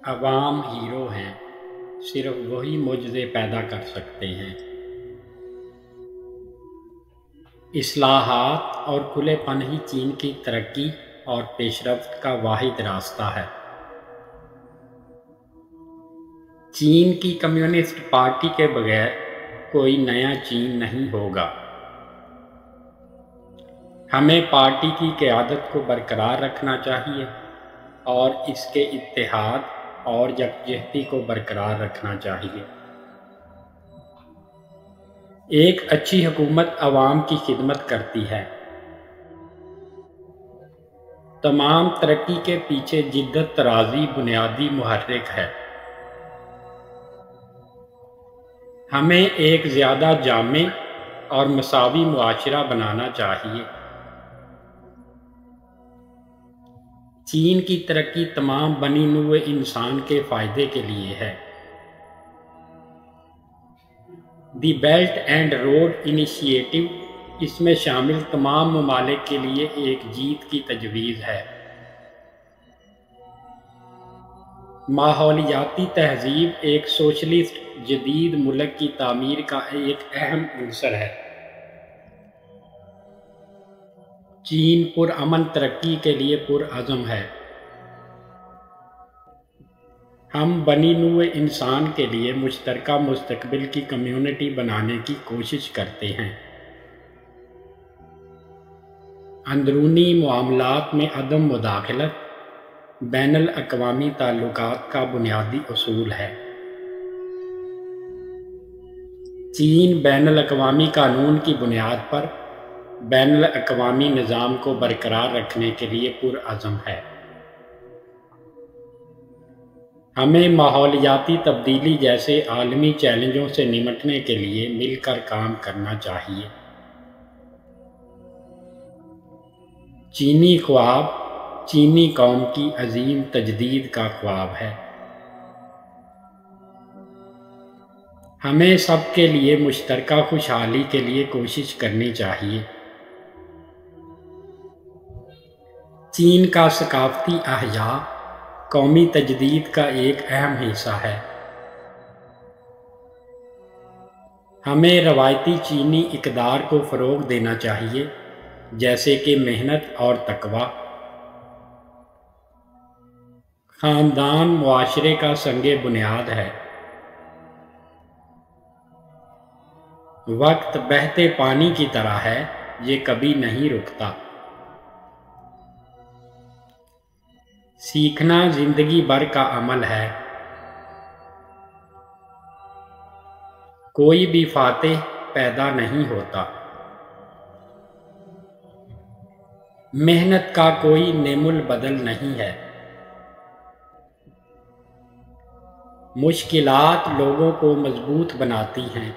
عوام ہیرو ہیں، صرف وہی معجزے پیدا کر سکتے ہیں۔ اصلاحات اور کھلے پن ہی چین کی ترقی اور پیش رفت کا واحد راستہ ہے۔ چین کی کمیونسٹ پارٹی کے بغیر کوئی نیا چین نہیں ہوگا۔ ہمیں پارٹی کی قیادت کو برقرار رکھنا چاہیے اور اس کے اتحاد اور یکجہتی کو برقرار رکھنا چاہیے۔ ایک اچھی حکومت عوام کی خدمت کرتی ہے۔ تمام ترقی کے پیچھے جدت طرازی بنیادی محرک ہے۔ ہمیں ایک زیادہ جامع اور مساوی معاشرہ بنانا چاہیے۔ چین کی ترقی تمام بنی نوع انسان کے فائدے کے لیے ہے۔ دی بیلٹ اینڈ روڈ انیشیٹو اس میں شامل تمام ممالک کے لیے ایک جیت کی تجویز ہے۔ ماحولیاتی تہذیب ایک سوشلسٹ جدید ملک کی تعمیر کا ایک اہم عنصر ہے۔ چین پرامن ترقی کے لیے پرعزم ہے۔ ہم بنی نوع انسان کے لیے مشترکہ مستقبل کی کمیونٹی بنانے کی کوشش کرتے ہیں۔ اندرونی معاملات میں عدم مداخلت بین الاقوامی تعلقات کا بنیادی اصول ہے۔ چین بین الاقوامی قانون کی بنیاد پر بین الاقوامی نظام کو برقرار رکھنے کے لیے پرعزم ہے۔ ہمیں ماحولیاتی تبدیلی جیسے عالمی چیلنجوں سے نمٹنے کے لیے مل کر کام کرنا چاہیے۔ چینی خواب چینی قوم کی عظیم تجدید کا خواب ہے۔ ہمیں سب کے لیے مشترکہ خوشحالی کے لیے کوشش کرنی چاہیے۔ چین کا ثقافتی احیاء قومی تجدید کا ایک اہم حصہ ہے۔ ہمیں روایتی چینی اقدار کو فروغ دینا چاہیے، جیسے کہ محنت اور تقویٰ۔ خاندان معاشرے کا سنگ بنیاد ہے۔ وقت بہتے پانی کی طرح ہے، یہ کبھی نہیں رکتا۔ سیکھنا زندگی بھر کا عمل ہے۔ کوئی بھی فاتح پیدا نہیں ہوتا۔ محنت کا کوئی نعم البدل نہیں ہے۔ مشکلات لوگوں کو مضبوط بناتی ہیں۔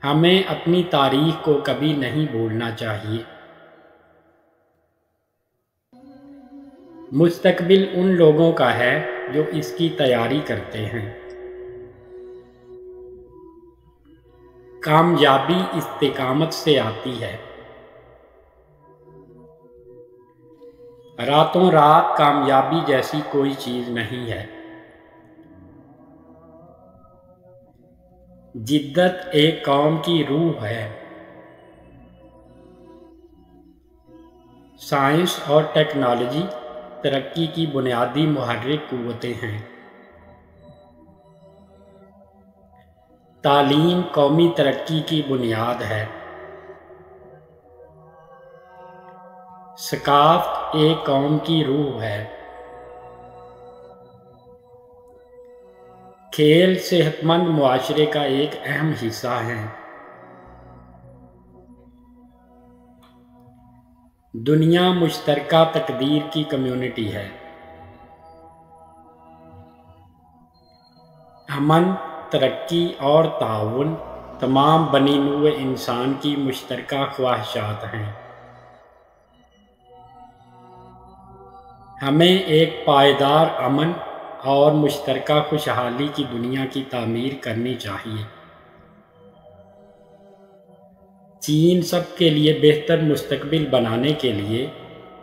ہمیں اپنی تاریخ کو کبھی نہیں بھولنا چاہیے۔ مستقبل ان لوگوں کا ہے جو اس کی تیاری کرتے ہیں۔ کامیابی استقامت سے آتی ہے۔ راتوں رات کامیابی جیسی کوئی چیز نہیں ہے۔ جدت ایک قوم کی روح ہے۔ سائنس اور ٹیکنالوجی ترقی کی بنیادی محرک قوتیں ہیں۔ تعلیم قومی ترقی کی بنیاد ہے۔ ثقافت ایک قوم کی روح ہے۔ کھیل صحت مند معاشرے کا ایک اہم حصہ ہیں۔ دنیا مشترکہ تقدیر کی کمیونٹی ہے۔ امن، ترقی اور تعاون تمام بنی نوع انسان کی مشترکہ خواہشات ہیں۔ ہمیں ایک پائیدار امن اور مشترکہ خوشحالی کی دنیا کی تعمیر کرنی چاہیے۔ چین سب کے لیے بہتر مستقبل بنانے کے لیے